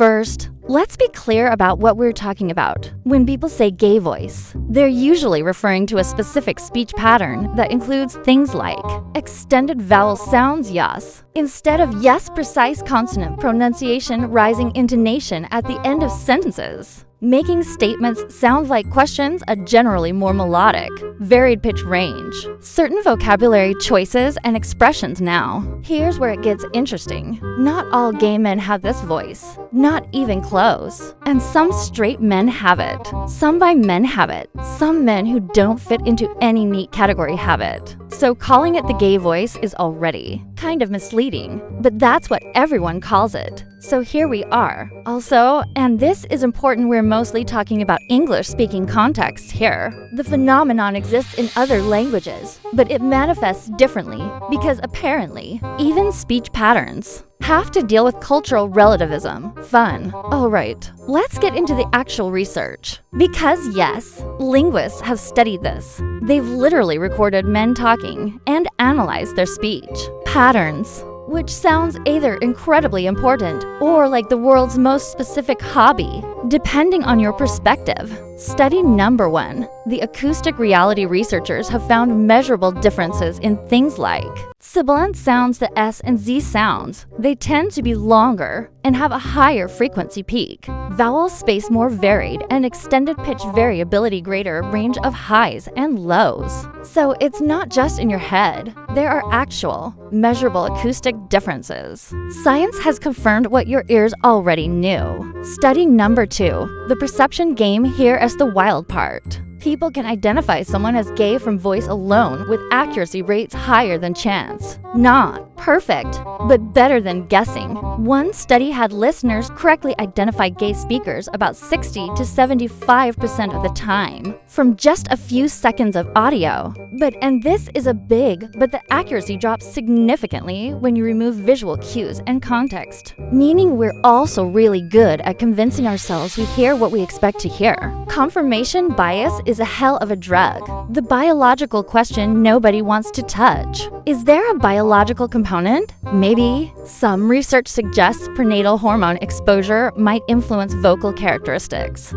First, let's be clear about what we're talking about. When people say gay voice, they're usually referring to a specific speech pattern that includes things like extended vowel sounds yas, instead of yes precise consonant pronunciation rising intonation at the end of sentences. Making statements sound like questions a generally more melodic, varied pitch range. Certain vocabulary choices and expressions now. Here's where it gets interesting. Not all gay men have this voice. Not even close. And some straight men have it. Some bi men have it. Some men who don't fit into any neat category have it. So calling it the gay voice is already kind of misleading, but that's what everyone calls it. So here we are. Also, and this is important, we're mostly talking about English-speaking contexts here. The phenomenon exists in other languages, but it manifests differently because apparently, even speech patterns have to deal with cultural relativism. Fun. Alright, let's get into the actual research. Because yes, linguists have studied this. They've literally recorded men talking and analyzed their speech patterns, which sounds either incredibly important or like the world's most specific hobby, depending on your perspective. Study number 1. The acoustic reality researchers have found measurable differences in things like sibilant sounds, the S and Z sounds. They tend to be longer and have a higher frequency peak. Vowel space more varied and extended pitch variability greater range of highs and lows. So it's not just in your head. There are actual, measurable acoustic differences. Science has confirmed what your ears already knew. Study number 2. The perception game here as the wild part. People can identify someone as gay from voice alone with accuracy rates higher than chance. Not perfect, but better than guessing. One study had listeners correctly identify gay speakers about 60 to 75% of the time from just a few seconds of audio. And this is but the accuracy drops significantly when you remove visual cues and context, meaning we're also really good at convincing ourselves we hear what we expect to hear. Confirmation bias is a hell of a drug. The biological question nobody wants to touch. Is there a biological component? Maybe. Some research suggests prenatal hormone exposure might influence vocal characteristics.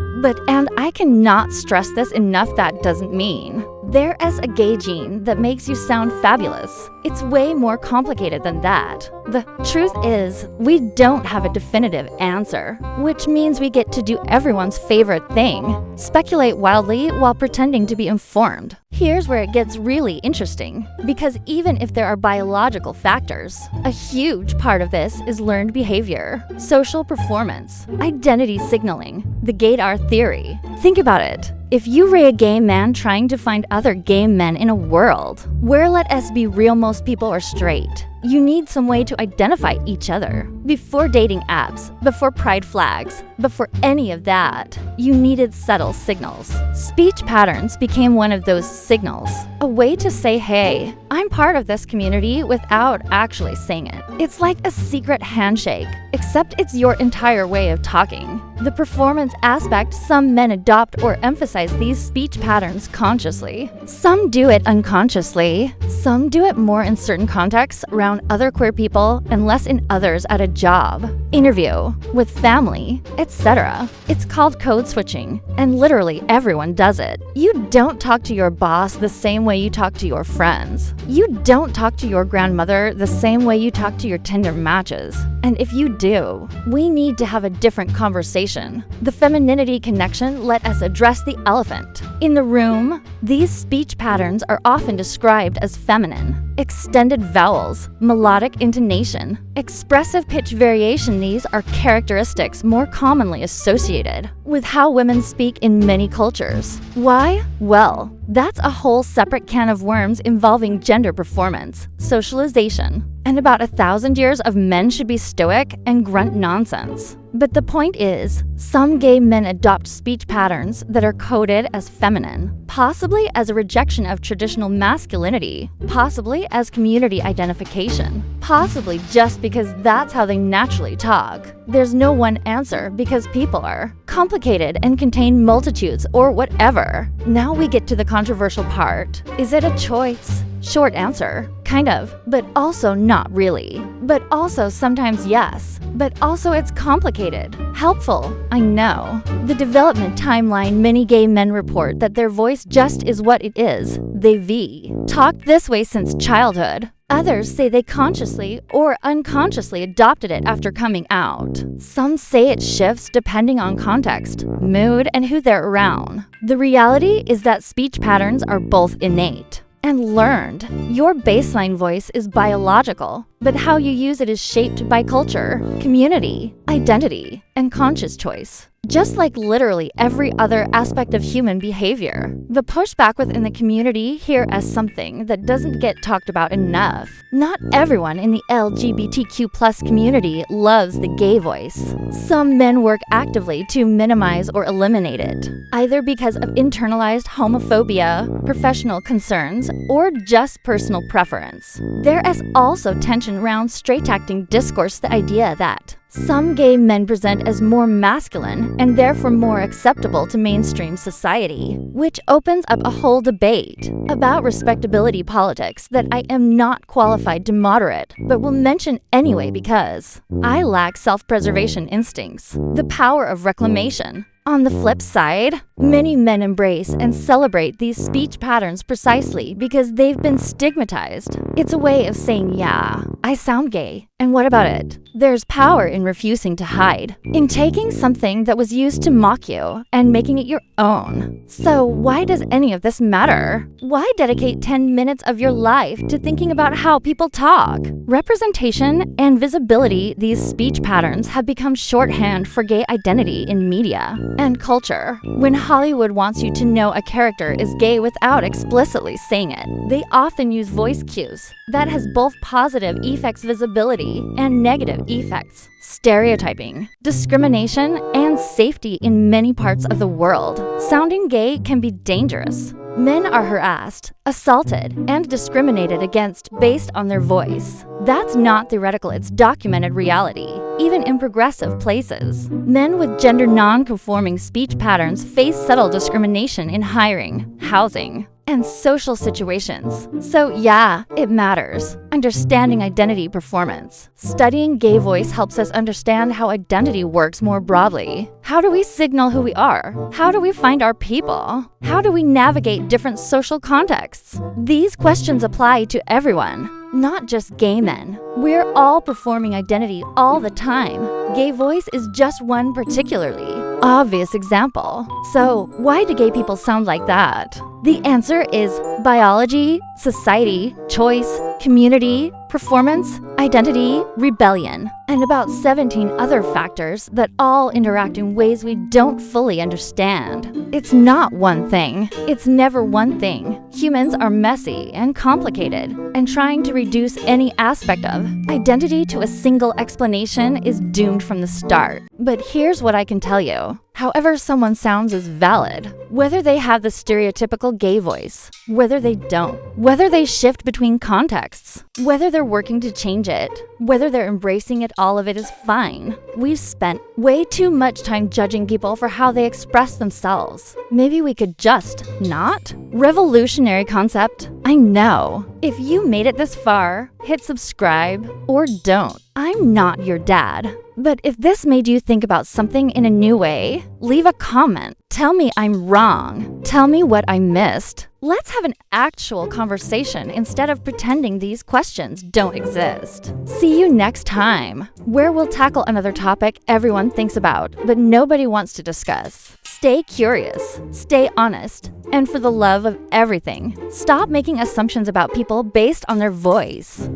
And I cannot stress this enough, that doesn't mean there is a gay gene that makes you sound fabulous. It's way more complicated than that. The truth is, we don't have a definitive answer, which means we get to do everyone's favorite thing, speculate wildly while pretending to be informed. Here's where it gets really interesting, because even if there are biological factors, a huge part of this is learned behavior, social performance, identity signaling, the gaydar theory. Think about it. If you were a gay man trying to find other gay men in a world where, let us be real, most people are straight, you need some way to identify each other. Before dating apps, before pride flags, before any of that, you needed subtle signals. Speech patterns became one of those signals, a way to say, hey, I'm part of this community without actually saying it. It's like a secret handshake, except it's your entire way of talking. The performance aspect, some men adopt or emphasize these speech patterns consciously. Some do it unconsciously. Some do it more in certain contexts around other queer people and less in others at a job, interview, with family, etc. It's called code switching, and literally everyone does it. You don't talk to your boss the same way you talk to your friends. You don't talk to your grandmother the same way you talk to your Tinder matches. And if you do, we need to have a different conversation. The femininity connection let us address the elephant in the room. These speech patterns are often described as feminine. Extended vowels, melodic intonation, expressive pitch variation. These are characteristics more commonly associated with how women speak in many cultures. Why? Well, that's a whole separate can of worms involving gender performance, socialization, and about 1,000 years of men should be stoic and grunt nonsense. But the point is, some gay men adopt speech patterns that are coded as feminine, possibly as a rejection of traditional masculinity, possibly as community identification, possibly just because that's how they naturally talk. There's no one answer because people are complicated and contain multitudes or whatever. Now we get to the controversial part. Is it a choice? Short answer, kind of, but also not really. But also sometimes yes. But also it's complicated. Helpful, I know. The development timeline many gay men report that their voice just is what it is. They've talked this way since childhood. Others say they consciously or unconsciously adopted it after coming out. Some say it shifts depending on context, mood, and who they're around. The reality is that speech patterns are both innate and learned. Your baseline voice is biological, but how you use it is shaped by culture, community, identity, and conscious choice. Just like literally every other aspect of human behavior, the pushback within the community here as something that doesn't get talked about enough. Not everyone in the LGBTQ+ community loves the gay voice. Some men work actively to minimize or eliminate it, either because of internalized homophobia, professional concerns, or just personal preference. There is also tension around straight-acting discourse, the idea that some gay men present as more masculine and therefore more acceptable to mainstream society, which opens up a whole debate about respectability politics that I am not qualified to moderate, but will mention anyway because I lack self-preservation instincts, the power of reclamation. On the flip side, many men embrace and celebrate these speech patterns precisely because they've been stigmatized. It's a way of saying, yeah, I sound gay. And what about it? There's power in refusing to hide, in taking something that was used to mock you and making it your own. So why does any of this matter? Why dedicate 10 minutes of your life to thinking about how people talk? Representation and visibility, these speech patterns have become shorthand for gay identity in media and culture. When Hollywood wants you to know a character is gay without explicitly saying it, they often use voice cues that has both positive effects visibility and negative effects, stereotyping, discrimination, and safety in many parts of the world. Sounding gay can be dangerous. Men are harassed, assaulted, and discriminated against based on their voice. That's not theoretical, it's documented reality, even in progressive places. Men with gender non-conforming speech patterns face subtle discrimination in hiring, housing, and social situations. So yeah, it matters. Understanding identity performance. Studying gay voice helps us understand how identity works more broadly. How do we signal who we are? How do we find our people? How do we navigate different social contexts? These questions apply to everyone, not just gay men. We're all performing identity all the time. Gay voice is just one particularly obvious example. So why do gay people sound like that? The answer is biology, society, choice, community, performance, identity, rebellion, and about 17 other factors that all interact in ways we don't fully understand. It's not one thing. It's never one thing. Humans are messy and complicated, and trying to reduce any aspect of identity to a single explanation is doomed from the start. But here's what I can tell you. However someone sounds is valid, whether they have the stereotypical gay voice, whether they don't, whether they shift between contexts, whether they're working to change it, whether they're embracing it, all of it is fine. We've spent way too much time judging people for how they express themselves. Maybe we could just not? Revolutionary concept, I know. If you made it this far, hit subscribe or don't. I'm not your dad. But if this made you think about something in a new way, leave a comment. Tell me I'm wrong. Tell me what I missed. Let's have an actual conversation instead of pretending these questions don't exist. See you next time, where we'll tackle another topic everyone thinks about, but nobody wants to discuss. Stay curious, stay honest, and for the love of everything, stop making assumptions about people based on their voice.